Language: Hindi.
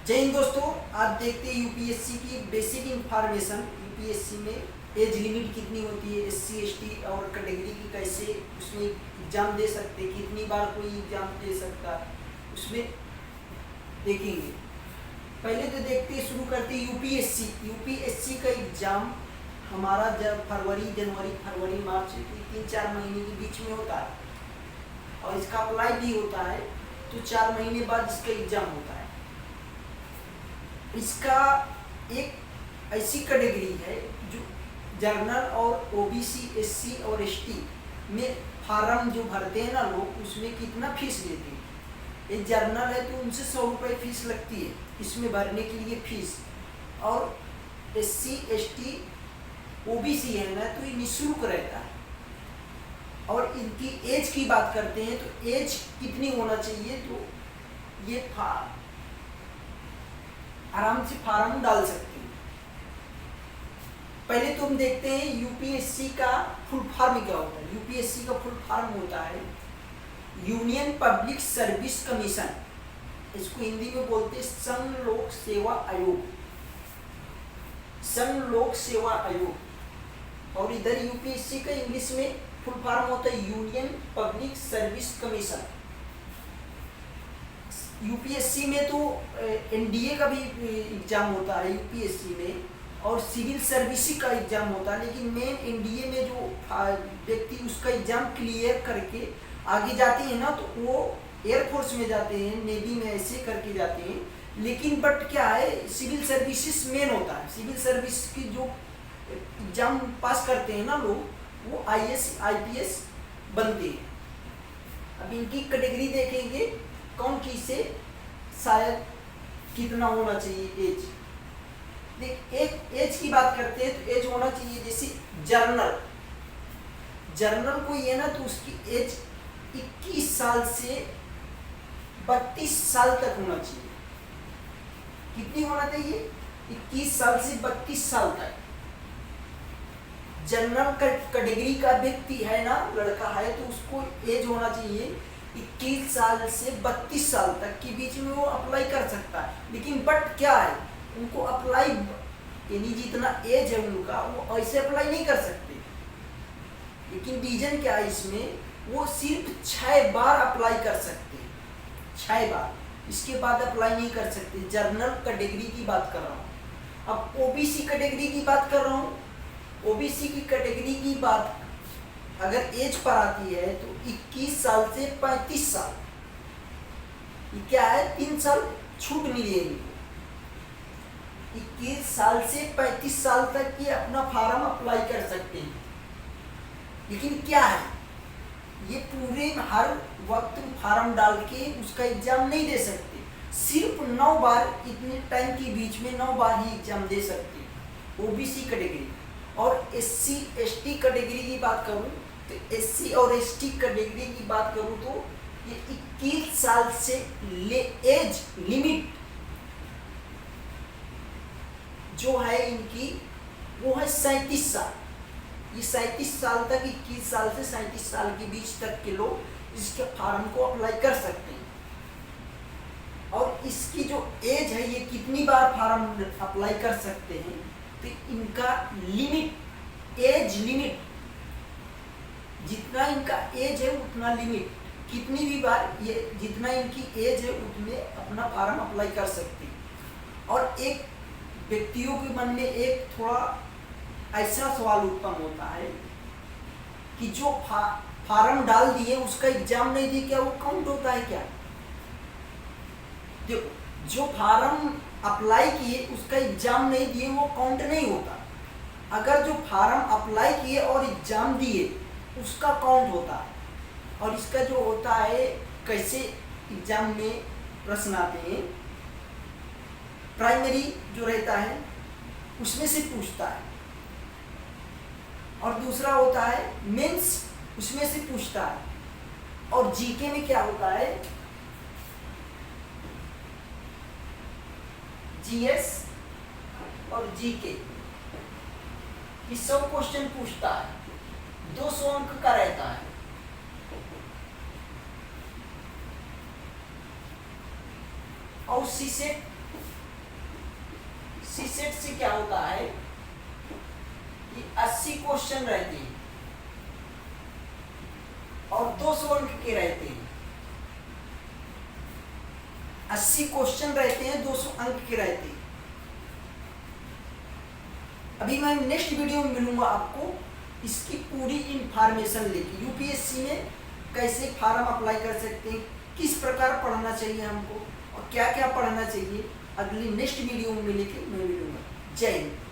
जय हिंद दोस्तों, आज देखते हैं यूपीएससी की बेसिक इंफॉर्मेशन। यूपीएससी में एज लिमिट कितनी होती है, एससी एसटी और कैटेगरी की कैसे उसमें एग्जाम दे सकते हैं, कितनी बार कोई एग्जाम दे सकता है, उसमें देखेंगे। पहले तो देखते हैं, शुरू करते हैं यूपीएससी का एग्जाम हमारा जब जनवरी मार्च 3-4 महीने के बीच में होता है और इसका अप्लाई भी होता है तो 4 महीने बाद इसका एग्जाम होता है। इसका एक ऐसी कैटेगरी है जो जर्नल और ओबीसी, एससी और एसटी में फार्म जो भरते हैं ना लोग, उसमें कितना फीस लेते हैं। ये जर्नल है तो उनसे 100 रुपये फीस लगती है इसमें भरने के लिए फीस, और एससी एसटी ओबीसी है ना तो ये निःशुल्क रहता है। और इनकी एज की बात करते हैं तो एज कितनी होना चाहिए, तो ये आराम से फार्म डाल सकते हैं। पहले तो हम देखते हैं यूपीएससी का फुल फॉर्म क्या होता है। यूपीएससी का फुल फॉर्म होता है यूनियन पब्लिक सर्विस कमीशन, इसको हिंदी में बोलते हैं संघ लोक सेवा आयोग, संघ लोक सेवा आयोग। और इधर यूपीएससी का इंग्लिश में फुल फॉर्म होता है union public service commission. UPSC में तो एनडीए का भी एग्जाम होता है यूपीएससी में, और सिविल सर्विस का एग्जाम होता है, लेकिन मेन एनडीए में जो व्यक्ति उसका एग्जाम क्लियर करके आगे जाते हैं ना तो वो एयरफोर्स में जाते हैं, नेवी में ऐसे करके जाते हैं। लेकिन बट क्या है, सिविल सर्विसेज मेन होता है। सिविल सर्विस की जो एग्जाम पास करते हैं ना लोग, वो आईएएस आईपीएस बनते हैं। अब इनकी कैटेगरी देखेंगे कौन किसे शायद कितना होना चाहिए एज। देख, एक एज की बात करते हैं तो एज होना चाहिए, जैसे जर्नल कोई है ना तो उसकी एज 21 साल से 32 साल तक होना चाहिए। कितनी होना चाहिए? 21 साल से 32 साल तक। जनरल कैटेगरी का व्यक्ति है ना, लड़का है, तो उसको एज होना चाहिए 21 साल से 32 साल तक के बीच में वो अप्लाई कर सकता है। लेकिन बट क्या है, उनको अप्लाई यानी जितना एज है उनका वो ऐसे अप्लाई नहीं कर सकते। लेकिन रीजन क्या है इसमें, वो सिर्फ 6 बार अप्लाई कर सकते हैं, 6 बार, इसके बाद अप्लाई नहीं कर सकते। जनरल कैटेगरी की बात कर रहा हूँ। अब ओबीसी कैटेगरी की बात कर रहा हूँ। ओबीसी की कैटेगरी की बात अगर एज पर आती है तो 21 साल से 35 साल, ये क्या है, 3 साल छूट मिली है इनको। 21 साल से 35 साल तक ये अपना फार्म अप्लाई कर सकते हैं। लेकिन क्या है, ये पूरे हर वक्त फार्म डाल के उसका एग्जाम नहीं दे सकते, सिर्फ 9 बार, इतने टाइम के बीच में 9 बार ही एग्जाम दे सकते हैं ओबीसी कैटेगरी। और एससी एसटी कैटेगरी की बात करूं तो एससी और एसटी कैटेगरी की बात करूं तो ये 21 साल से एज लिमिट जो है इनकी वो है 37 साल। ये 37 साल तक, 21 साल से 37 साल के बीच तक के लोग इसके फार्म को अप्लाई कर सकते हैं। और इसकी जो एज है, ये कितनी बार फार्म अप्लाई कर सकते हैं, तो इनका लिमिट, एज लिमिट, जितना इनका एज है उतना लिमिट, कितनी भी बार ये जितना इनकी एज है उतने अपना फार्म अप्लाई कर सकते हैं। और एक व्यक्तियों के मन में एक थोड़ा ऐसा सवाल उत्पन्न होता है कि जो फार्म डाल दिए उसका एग्जाम नहीं दिए, क्या वो काउंट होता है क्या? देखो, जो फार्म अप्लाई किए उसका एग्जाम नहीं दिए वो काउंट नहीं होता। अगर जो फार्म अप्लाई किए और एग्जाम दिए उसका काउंट होता है। और इसका जो होता है, कैसे एग्जाम में प्रश्न आते हैं, प्राइमरी जो रहता है उसमें से पूछता है, और दूसरा होता है मेंस, उसमें से पूछता है। और जीके में क्या होता है, जीएस और जीके, ये सब क्वेश्चन पूछता है, 200 अंक का रहता है। और सीसेट सी सेट से क्या होता है कि 80 क्वेश्चन रहते हैं और 200 अंक के रहते हैं। 80 क्वेश्चन रहते हैं, 200 अंक के रहते हैं। अभी मैं नेक्स्ट वीडियो में मिलूंगा आपको इसकी पूरी इंफॉर्मेशन लेके, यूपीएससी में कैसे फार्म अप्लाई कर सकते हैं, किस प्रकार पढ़ना चाहिए हमको और क्या क्या पढ़ना चाहिए, अगली नेक्स्ट वीडियो में लेके मैं मिलूंगा। जय हिंद।